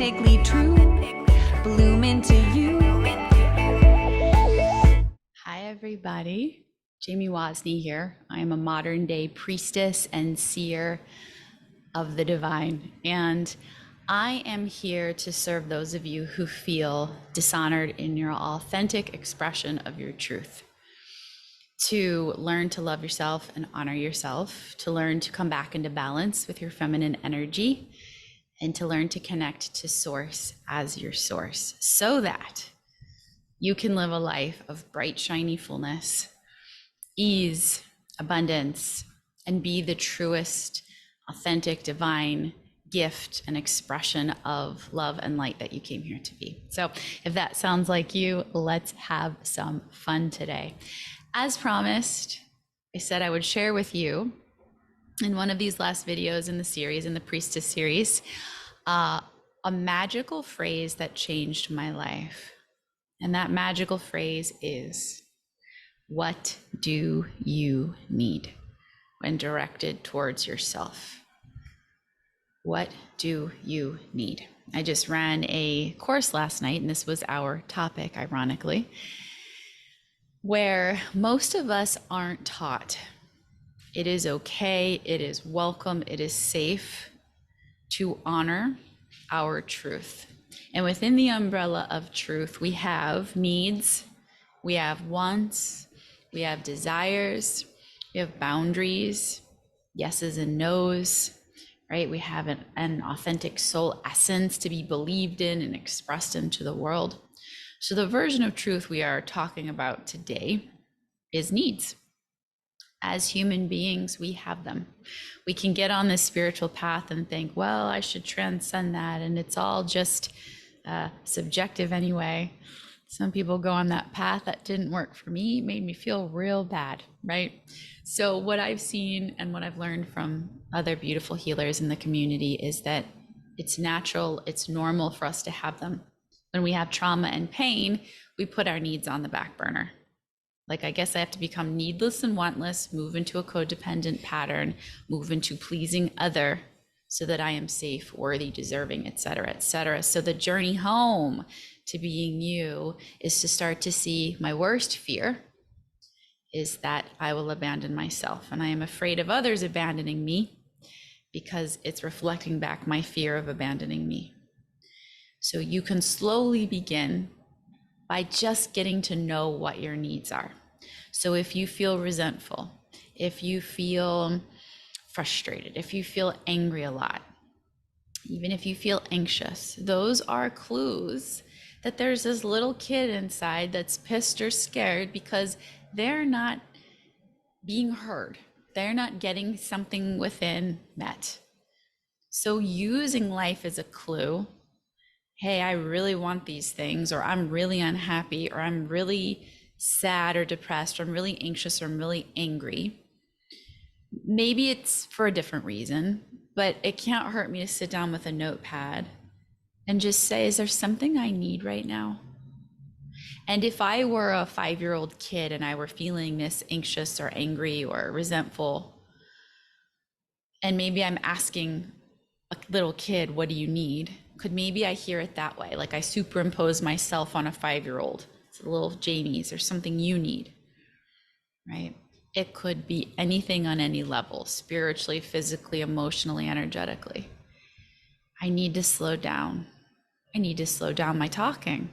authentically true. Bloom into you. Hi, everybody. Jamie Wozni here. I am a modern day priestess and seer of the divine. And I am here to serve those of you who feel dishonored in your authentic expression of your truth. To learn to love yourself and honor yourself, to learn to come back into balance with your feminine energy, and to learn to connect to source as your source so that you can live a life of bright, shiny fullness, ease, abundance, and be the truest, authentic, divine gift and expression of love and light that you came here to be. So if that sounds like you, let's have some fun today. As promised, I said I would share with you in one of these last videos in the series, in the Priestess series, a magical phrase that changed my life. And that magical phrase is, what do you need? When directed towards yourself. What do you need? I just ran a course last night, and this was our topic, ironically, where most of us aren't taught. It is okay, it is welcome, it is safe to honor our truth. And within the umbrella of truth, we have needs, we have wants, we have desires, we have boundaries, yeses and nos, right? We have an authentic soul essence to be believed in and expressed into the world. So the version of truth we are talking about today is needs. As human beings, we have them. We can get on this spiritual path and think, well, I should transcend that, and it's all just subjective anyway. Some people go on that path that didn't work for me, made me feel real bad, right? So what I've seen and what I've learned from other beautiful healers in the community is that it's natural, it's normal for us to have them. When we have trauma and pain, we put our needs on the back burner. Like, I guess I have to become needless and wantless, move into a codependent pattern, move into pleasing other so that I am safe, worthy, deserving, et cetera, et cetera. So the journey home to being you is to start to see my worst fear is that I will abandon myself. And I am afraid of others abandoning me because it's reflecting back my fear of abandoning me. So you can slowly begin by just getting to know what your needs are. So if you feel resentful, if you feel frustrated, if you feel angry a lot, even if you feel anxious, those are clues that there's this little kid inside that's pissed or scared because they're not being heard. They're not getting something within met. So using life as a clue, hey, I really want these things, or I'm really unhappy, or I'm really sad or depressed, or I'm really anxious, or I'm really angry. Maybe it's for a different reason, but it can't hurt me to sit down with a notepad and just say, is there something I need right now? And if I were a 5-year-old kid and I were feeling this anxious or angry or resentful, and maybe I'm asking a little kid, what do you need? Could maybe I hear it that way? Like I superimpose myself on a 5-year-old. It's a little Jamie's or something you need, right? It could be anything on any level, spiritually, physically, emotionally, energetically. I need to slow down. I need to slow down my talking.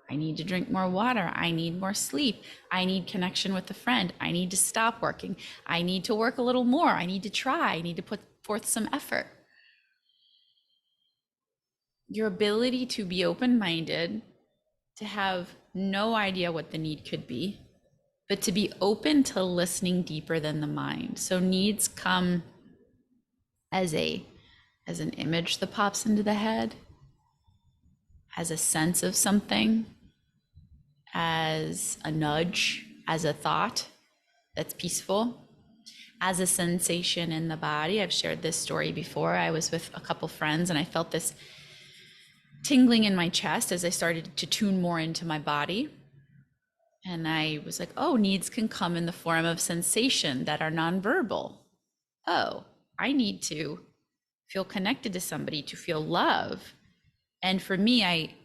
I need to drink more water. I need more sleep. I need connection with a friend. I need to stop working. I need to work a little more. I need to try. I need to put forth some effort. Your ability to be open-minded, to have no idea what the need could be, but to be open to listening deeper than the mind. So needs come as an image that pops into the head, as a sense of something, as a nudge, as a thought that's peaceful, as a sensation in the body. I've shared this story before. I was with a couple friends and I felt this tingling in my chest as I started to tune more into my body. And I was like, oh, needs can come in the form of sensation that are nonverbal. Oh, I need to feel connected to somebody, to feel love. And for me,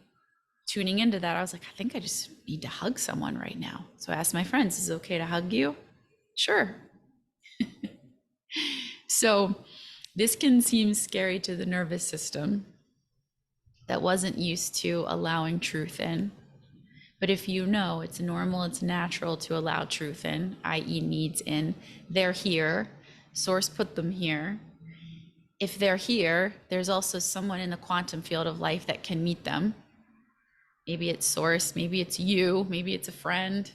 tuning into that, I was like, I think I just need to hug someone right now. So I asked my friends, is it okay to hug you? Sure. So this can seem scary to the nervous system that wasn't used to allowing truth in. But if you know it's normal, it's natural to allow truth in, i.e., needs in, they're here, source put them here. If they're here, there's also someone in the quantum field of life that can meet them. Maybe it's source, maybe it's you, maybe it's a friend,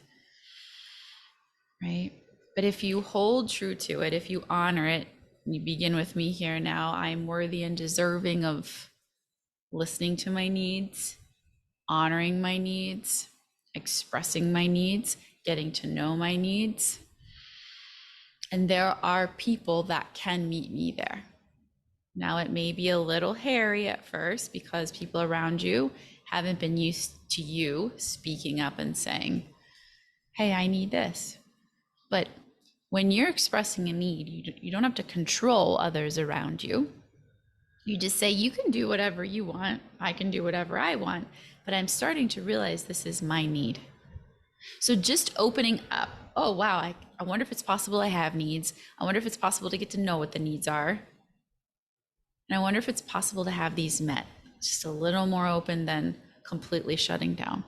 right? But if you hold true to it, if you honor it, you begin with me here now, I'm worthy and deserving of listening to my needs, honoring my needs, expressing my needs, getting to know my needs. And there are people that can meet me there. Now, it may be a little hairy at first because people around you haven't been used to you speaking up and saying, hey, I need this. But when you're expressing a need, you don't have to control others around you. You just say, you can do whatever you want. I can do whatever I want. But I'm starting to realize this is my need. So just opening up, oh, wow, I wonder if it's possible I have needs. I wonder if it's possible to get to know what the needs are. And I wonder if it's possible to have these met. Just a little more open than completely shutting down.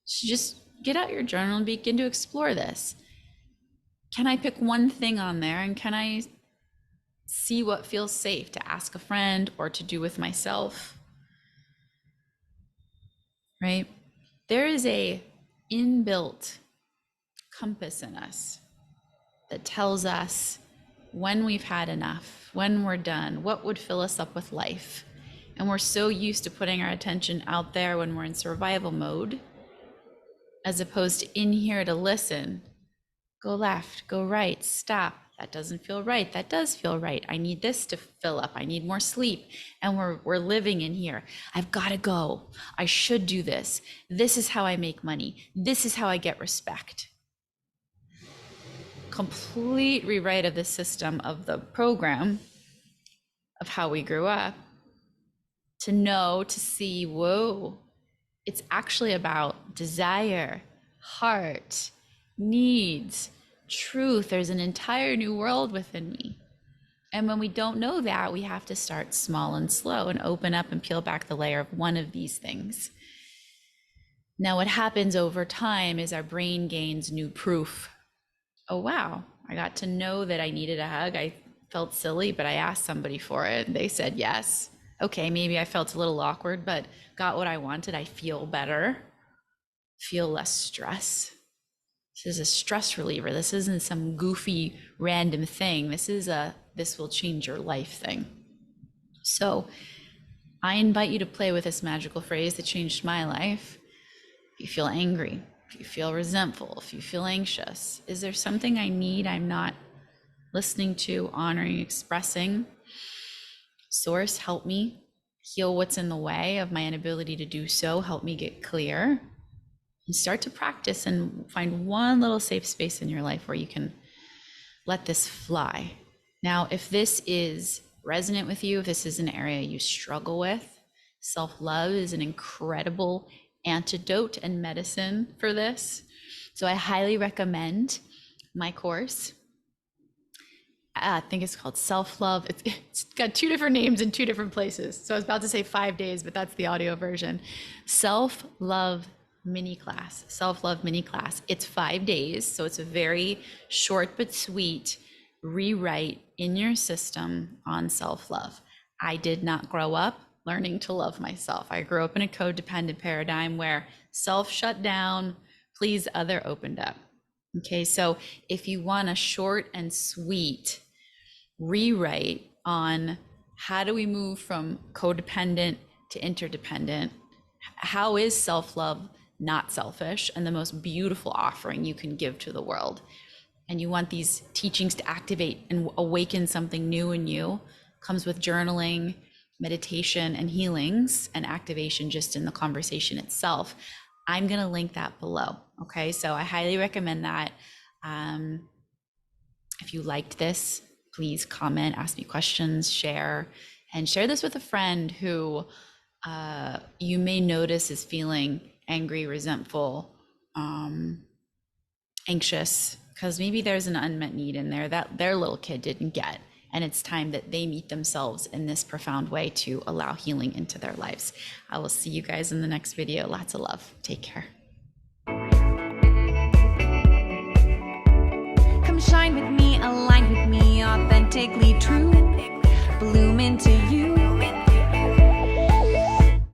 So just get out your journal and begin to explore this. Can I pick one thing on there, and can I see what feels safe to ask a friend or to do with myself? Right? There is a inbuilt compass in us that tells us when we've had enough, when we're done, what would fill us up with life. And we're so used to putting our attention out there when we're in survival mode, as opposed to in here to listen. Go left, go right, stop. That doesn't feel right. That does feel right. I need this to fill up. I need more sleep. And we're living in here. I've got to go. I should do this. This is how I make money. This is how I get respect. Complete rewrite of the system of the program of how we grew up, to know, to see, whoa, it's actually about desire, heart, needs, truth. There's an entire new world within me. And when we don't know that, we have to start small and slow and open up and peel back the layer of one of these things. Now, what happens over time is our brain gains new proof. Oh, wow, I got to know that I needed a hug. I felt silly, but I asked somebody for it. They said yes. Okay, maybe I felt a little awkward, but got what I wanted. I feel better, feel less stress. This is a stress reliever. This isn't some goofy random thing. This is this will change your life thing. So I invite you to play with this magical phrase that changed my life. If you feel angry, if you feel resentful, if you feel anxious, is there something I need I'm not listening to, honoring, expressing? Source, help me heal what's in the way of my inability to do so. Help me get clear. And start to practice and find one little safe space in your life where you can let this fly. Now, if this is resonant with you, if this is an area you struggle with, self-love is an incredible antidote and medicine for this. So I highly recommend my course. I think it's called Self-Love. It's got 2 different names in 2 different places. So I was about to say 5 days, but that's the audio version. Self-Love mini class, Self-Love mini class. It's 5 days. So it's a very short but sweet rewrite in your system on self-love. I did not grow up learning to love myself. I grew up in a codependent paradigm where self shut down, please other opened up. Okay, so if you want a short and sweet rewrite on how do we move from codependent to interdependent, how is self-love not selfish and the most beautiful offering you can give to the world, and you want these teachings to activate and awaken something new in you, comes with journaling, meditation, and healings and activation just in the conversation itself. I'm going to link that below. Okay, so I highly recommend that. If you liked this, please comment, ask me questions, share, and share this with a friend who you may notice is feeling angry, resentful, anxious, because maybe there's an unmet need in there that their little kid didn't get. And it's time that they meet themselves in this profound way to allow healing into their lives. I will see you guys in the next video. Lots of love. Take care. Come shine with me, align with me, authentically true.